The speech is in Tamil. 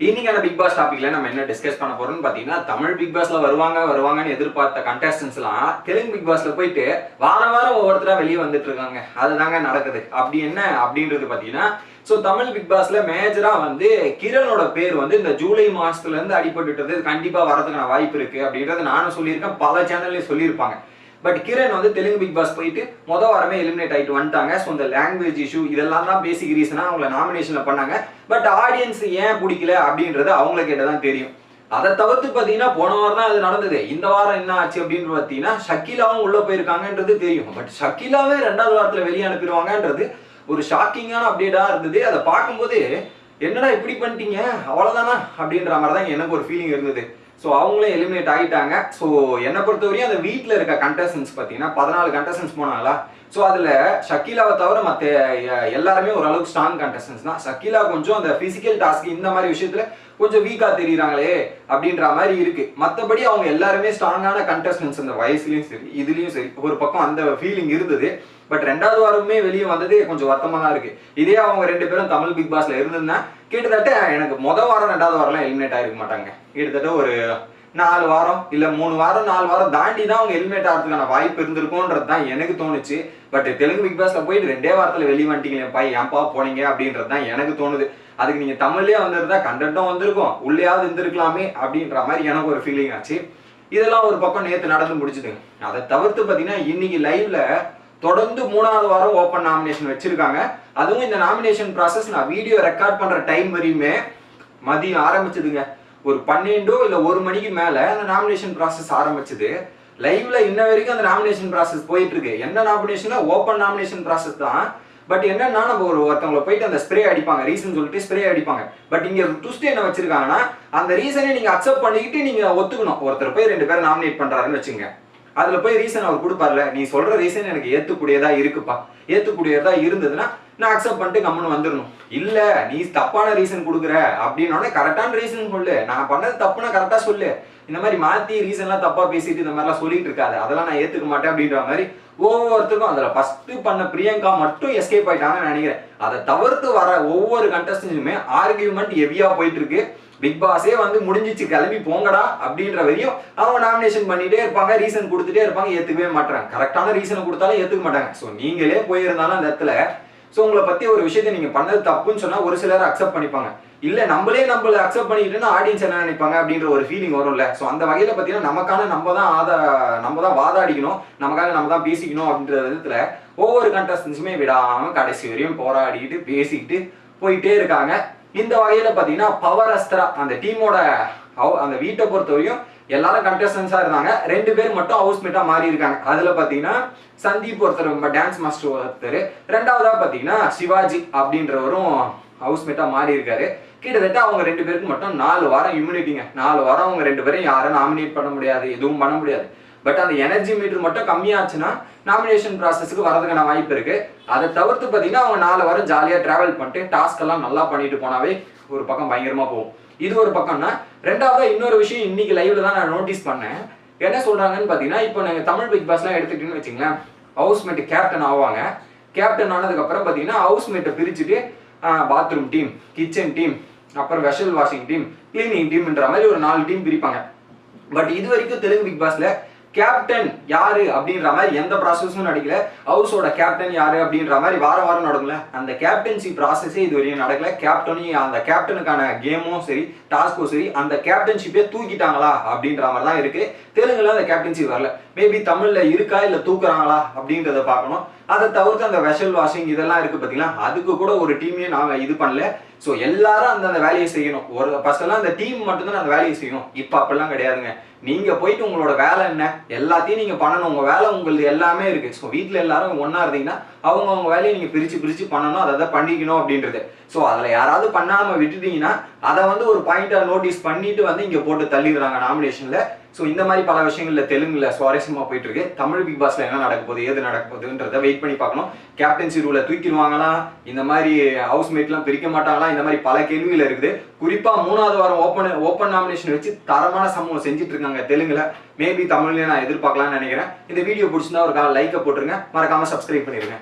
இன்னைக்கான பிக் பாஸ் டாபிக்ல நம்ம என்ன டிஸ்கஸ் பண்ண போறோம்னு பாத்தீங்கன்னா, தமிழ் பிக் பாஸ்ல வருவாங்கன்னு எதிர்பார்த்த கண்டஸ்டன்ஸ் எல்லாம் தெலுங்கு பிக் பாஸ்ல போயிட்டு வாரம் ஒவ்வொருத்தரா வெளியே வந்துட்டு இருக்காங்க. அதுதாங்க நடக்குது. அப்படி என்ன அப்படின்றது பாத்தீங்கன்னா, சோ தமிழ் பிக் பாஸ்ல மேஜரா கிரனோட பேர் இந்த ஜூலை மாசத்துல இருந்து அடிபட்டுட்டது கண்டிப்பா வரதுக்கான வாய்ப்பு இருக்கு அப்படின்றது நானும் சொல்லியிருக்கேன், பல சேனல்ல சொல்லியிருப்பாங்க. But Kiran Telugu Bigg Boss போயிட்டு வாரமே எலிமினேட் ஆயிட்டு வந்துட்டாங்க. ஸோ இந்த லாங்குவேஜ் இஷ்யூ இதெல்லாம் தான் பேசிக் ரீசனா அவங்கள நாமினேஷன்ல பண்ணாங்க. பட் ஆடியன்ஸ் ஏன் பிடிக்கல அப்படின்றது அவங்கள கேட்டதான் தெரியும். அதை தவிர்த்து பார்த்தீங்கன்னா போன வாரம் தான் அது நடந்தது. இந்த வாரம் என்ன ஆச்சு அப்படின்னு பார்த்தீங்கன்னா, ஷக்கீலாவும் உள்ள போயிருக்காங்கன்றது தெரியும். பட் ஷக்கீலாவே 2வது வாரத்தில் வெளியே அனுப்பிடுவாங்கன்றது ஒரு ஷாக்கிங்கான அப்டேட்டா இருந்தது. அதை பார்க்கும்போது என்னடா இப்படி பண்ணிட்டீங்க அவ்வளவுதானா அப்படின்ற மாதிரி தான் எனக்கு ஒரு ஃபீலிங் இருந்தது. ஸோ அவங்களே எலிமினேட் ஆகிட்டாங்க. ஸோ என்னை பொறுத்தவரையும் அந்த வீட்டில் இருக்க கண்டஸ்டன்ஸ் பார்த்தீங்கன்னா 14 கண்டஸ்டன்ஸ் போனாங்களா. ஸோ அதில் ஷக்கீலாவை தவிர மற்ற எல்லாருமே ஓரளவுக்கு ஸ்ட்ராங் கண்டஸ்டன்ஸ் தான். ஷக்கீலா கொஞ்சம் அந்த ஃபிசிக்கல் டாஸ்க் இந்த மாதிரி விஷயத்தில் கொஞ்சம் வீக்காக தெரியுறாங்களே அப்படின்ற மாதிரி இருக்கு. மற்றபடி அவங்க எல்லாருமே ஸ்ட்ராங்கான கண்டஸ்டன்ஸ் அந்த வயசுலையும் சரி இதுலையும் சரி ஒரு பக்கம் அந்த ஃபீலிங் இருந்தது. பட் 2வது வாரமே வெளியே வந்தது கொஞ்சம் வருத்தமாக தான் இருக்கு. இதே அவங்க 2 பேரும் தமிழ் பிக் பாஸ்ல இருந்திருந்தா கிட்டத்தட்ட எனக்கு வாரம் 2வது வாரம்லாம் எலிமினேட் ஆகிருக்க மாட்டாங்க. கிட்டத்தட்ட ஒரு 4 வாரம் இல்லை 3 வாரம் 4 வாரம் தாண்டி தான் அவங்க எலிமினேட் ஆகிறதுக்கான வாய்ப்பு இருந்திருக்கும்ன்றது தான் எனக்கு தோணுச்சு. பட் தெலுங்கு பிக் பாஸ்ல போயிட்டு 2 வாரத்தில் வெளியே வந்துட்டீங்களேப்பா ஏன்பா போனீங்க அப்படின்றது தான் எனக்கு தோணுது. அதுக்கு நீங்க தமிழ்லயே வந்திருந்தா கண்டென்ட்டும் வந்திருக்கும், உள்ளேயாவது இருந்திருக்கலாமே அப்படின்ற மாதிரி எனக்கு ஒரு ஃபீலிங் ஆச்சு. இதெல்லாம் ஒரு பக்கம் நேற்று நடந்து முடிச்சுதுங்க. அதை தவிர்த்து பார்த்தீங்கன்னா இன்னைக்கு லைவ்ல தொடர்ந்து 3வது வாரம் ஓப்பன் நாமினேஷன் வச்சிருக்காங்க. அதுவும் இந்த நாமினேஷன் ப்ராசஸ் நான் வீடியோ ரெக்கார்ட் பண்ற டைம் வரையுமே மதியம் ஆரம்பிச்சதுங்க. ஒரு 12 இல்லை 1 மணிக்கு மேல அந்த நாமினேஷன் ப்ராசஸ் ஆரம்பிச்சது. லைவ்ல இன்ன வரைக்கும் அந்த நாமினேஷன் ப்ராசஸ் போயிட்டு இருக்கு. என்ன நாமினேஷன் ஓப்பன் நாமினேஷன் ப்ராசஸ் தான். பட் என்னன்னா நம்ம ஒருத்தவங்களை போயிட்டு அந்த ஸ்ப்ரே அடிப்பாங்க, ரீசன் சொல்லிட்டு ஸ்ப்ரே அடிப்பாங்க. பட் இங்க ட்விஸ்ட் என்ன வச்சிருக்காங்கன்னா, அந்த ரீசனை நீங்க அக்செப்ட் பண்ணிக்கிட்டு நீங்க ஒத்துக்கணும். ஒருத்தர் போய் 2 பேரை நாமினேட் பண்றாருன்னு வச்சுங்க, அதுல போய் ரீசன் அவர் கொடுப்பார்ல, நீ சொல்ற ரீசன் எனக்கு ஏத்துக்கூடியதா இருக்குப்பா, ஏத்துக்கூடியதா இருந்ததுன்னா நான் அக்செப்ட் பண்ணிட்டு கம்முன்னு வந்துடணும். இல்ல நீ தப்பான ரீசன் கொடுக்குற அப்படின்னோட கரெக்டான ரீசன் சொல்லு, நான் பண்ணது தப்புனா கரெக்டா சொல்லு, இந்த மாதிரி மாத்தி ரீசன்லாம் தப்பா பேசிட்டு இந்த மாதிரிலாம் சொல்லிட்டு இருக்காது, அதெல்லாம் நான் ஏத்துக்க மாட்டேன் அப்படின்ற மாதிரி ஒவ்வொருத்தருக்கும். அதுல ஃபர்ஸ்ட் பண்ண பிரியங்கா மட்டும் எஸ்கேப் ஆயிட்டாங்கன்னு நினைக்கிறேன். அதை தவிர்த்து வர ஒவ்வொரு கண்டஸ்டன்ஸுமே ஆர்கியூமெண்ட் ஹெவியா போயிட்டு இருக்கு. பிக் பாஸே முடிஞ்சிச்சு கிளம்பி போங்கடா அப்படின்ற வரையும் அவங்க நாமினேஷன் பண்ணிட்டே இருப்பாங்க, ரீசன் கொடுத்துட்டே இருப்பாங்க, ஏத்துக்கவே மாட்டாங்க. கரெக்டான ரீசனை கொடுத்தாலும் ஏத்துக்க மாட்டாங்க. ஸோ நீங்களே போயிருந்தாலும் அந்த இடத்துல ஸோ உங்களை பத்தி ஒரு விஷயத்தை நீங்க பண்ணது தப்புன்னு சொன்னா ஒரு சிலர் அக்செப்ட் பண்ணிப்பாங்க. இல்ல நம்மளை அக்செப்ட் பண்ணிக்கிட்டோம்னா ஆடியன்ஸ் என்ன நினைப்பாங்க அப்படின்ற ஒரு ஃபீலிங் வரும்ல. ஸோ அந்த வகையில பார்த்தீங்கன்னா நமக்கான நம்ம தான் வாதாடிக்கணும், நமக்காக நம்ம தான் பேசிக்கணும் அப்படின்ற விதத்துல ஒவ்வொரு கண்டஸ்டன்ஸுமே விடாம கடைசி வரையும் போராடிக்கிட்டு பேசிக்கிட்டு போயிட்டே இருக்காங்க. இந்த வகையில பாத்தீங்கன்னா பவர் அஸ்திரா அந்த டீமோட அந்த வீட்டை பொறுத்தவரையும் எல்லாரும் கண்டஸ்டன்ஸா இருந்தாங்க. 2 பேர் மட்டும் ஹவுஸ்மேட்டா மாறி இருக்காங்க. அதுல பாத்தீங்கன்னா சந்தீப் ஒருத்தர் டான்ஸ் மாஸ்டர் ஒருத்தர், 2வதா பாத்தீங்கன்னா சிவாஜி அப்படின்றவரும் ஹவுஸ்மேட்டா மாறி இருக்காரு. கிட்டத்தட்ட அவங்க 2 பேருக்கு மட்டும் 4 வாரம் இம்யூனிட்டிங்க. 4 வாரம் அவங்க 2 பேரும் யாரும் நாமினேட் பண்ண முடியாது, எதுவும் பண்ண முடியாது. பட் அந்த எனர்ஜி மீட்டர் மட்டும் கம்மியாச்சுன்னா நாமினேஷன் ப்ராசஸ்க்கு வரதுக்கான வாய்ப்பு இருக்கு. அதை தவிர்த்து பார்த்தீங்கன்னா அவங்க 4 வாரம் ஜாலியாக டிராவல் பண்ணிட்டு டாஸ்க் எல்லாம் நல்லா பண்ணிட்டு போனாவே ஒரு பக்கம் பயங்கரமா போகும். இது ஒரு பக்கம்னா, 2வதா இன்னொரு விஷயம் இன்னைக்கு லைவ்ல தான் நான் நோட்டீஸ் பண்ணேன். என்ன சொல்றாங்கன்னு பார்த்தீங்கன்னா, இப்போ நாங்கள் தமிழ் பிக் பாஸ்லாம் எடுத்துக்கிட்டோன்னு வச்சுங்களேன், ஹவுஸ்மேட் கேப்டன் ஆவாங்க. கேப்டன் ஆனதுக்கு அப்புறம் பார்த்தீங்கன்னா ஹவுஸ்மேட்டை பிரிச்சுட்டு பாத்ரூம் டீம், கிச்சன் டீம், அப்புறம் வெஷல் வாஷிங் டீம், கிளீனிங் டீம்ன்ற மாதிரி ஒரு 4 டீம் பிரிப்பாங்க. பட் இது வரைக்கும் தெலுங்கு பிக் பாஸ்ல கேப்டன் யாரு அப்படின்ற மாதிரி எந்த ப்ராசஸும் நடக்கல. ஹவுஸோட கேப்டன் யாரு அப்படின்ற மாதிரி வாரம் நடக்கல. அந்த கேப்டன்சி ப்ராசஸே இது வரையும் நடக்கல. அந்த கேப்டனுக்கான கேமும் சரி டாஸ்க்கும் சரி அந்த கேப்டன்ஷிப்பே தூக்கிட்டாங்களா அப்படின்ற மாதிரி தான் இருக்கு. தெலுங்குல அந்த கேப்டன்சி வரல. மேபி தமிழ்ல இருக்கா இல்ல தூக்குறாங்களா அப்படின்றத பார்க்கணும். அதை தவிர்த்து அந்த வெஷல் வாஷிங் இதெல்லாம் இருக்கு பார்த்தீங்களா, அதுக்கு கூட ஒரு டீமே நாங்கள் இது பண்ணல. ஸோ எல்லாரும் அந்த வேலையை செய்யணும். ஒரு ஃபர்ஸ்ட் எல்லாம் அந்த டீம் மட்டும்தான் அந்த வேலையை செய்யணும். இப்போ அப்படிலாம் கிடையாதுங்க. நீங்க போயிட்டு உங்களோட வேலை என்ன எல்லாத்தையும் நீங்க பண்ணணும். உங்க வேலை உங்களுக்கு எல்லாமே இருக்கு. ஸோ வீட்டில் எல்லாரும் ஒன்னா இருந்தீங்கன்னா அவங்க வேலையை நீங்க பிரிச்சு பண்ணணும், அதை பண்ணிக்கணும் அப்படின்றது. ஸோ அதுல யாராவது பண்ணாம விட்டுட்டீங்கன்னா அதை ஒரு பாயிண்டா நோட்டீஸ் பண்ணிட்டு இங்க போட்டு தள்ளிடுறாங்க நாமினேஷன்ல. ஸோ இந்த மாதிரி பல விஷயங்கள்ல தெலுங்குல சுவாரஸ்யமா போயிட்டு இருக்கு. தமிழ் பிக் பாஸ்ல என்ன நடக்க போகுது, ஏது நடக்க போகுதுன்றத வெயிட் பண்ணி பார்க்கணும். கேப்டன்சி ரூலை தூக்கிடுவாங்களா, இந்த மாதிரி ஹவுஸ்மேட்லாம் பிரிக்க மாட்டாங்களா, இந்த மாதிரி பல கேள்விகள் இருக்குது. குறிப்பா 3வது வாரம் ஓப்பன் நாமினேஷன் வச்சு தரமான சம்பவம் செஞ்சுட்டு இருக்காங்க தெலுங்குல. மேபி தமிழ்லயே நான் எதிர்பார்க்கலாம்னு நினைக்கிறேன். இந்த வீடியோ பிடிச்சிருந்தா ஒரு லைக்கை போட்டுருங்க, மறக்காம சப்ஸ்கிரைப் பண்ணிருங்க.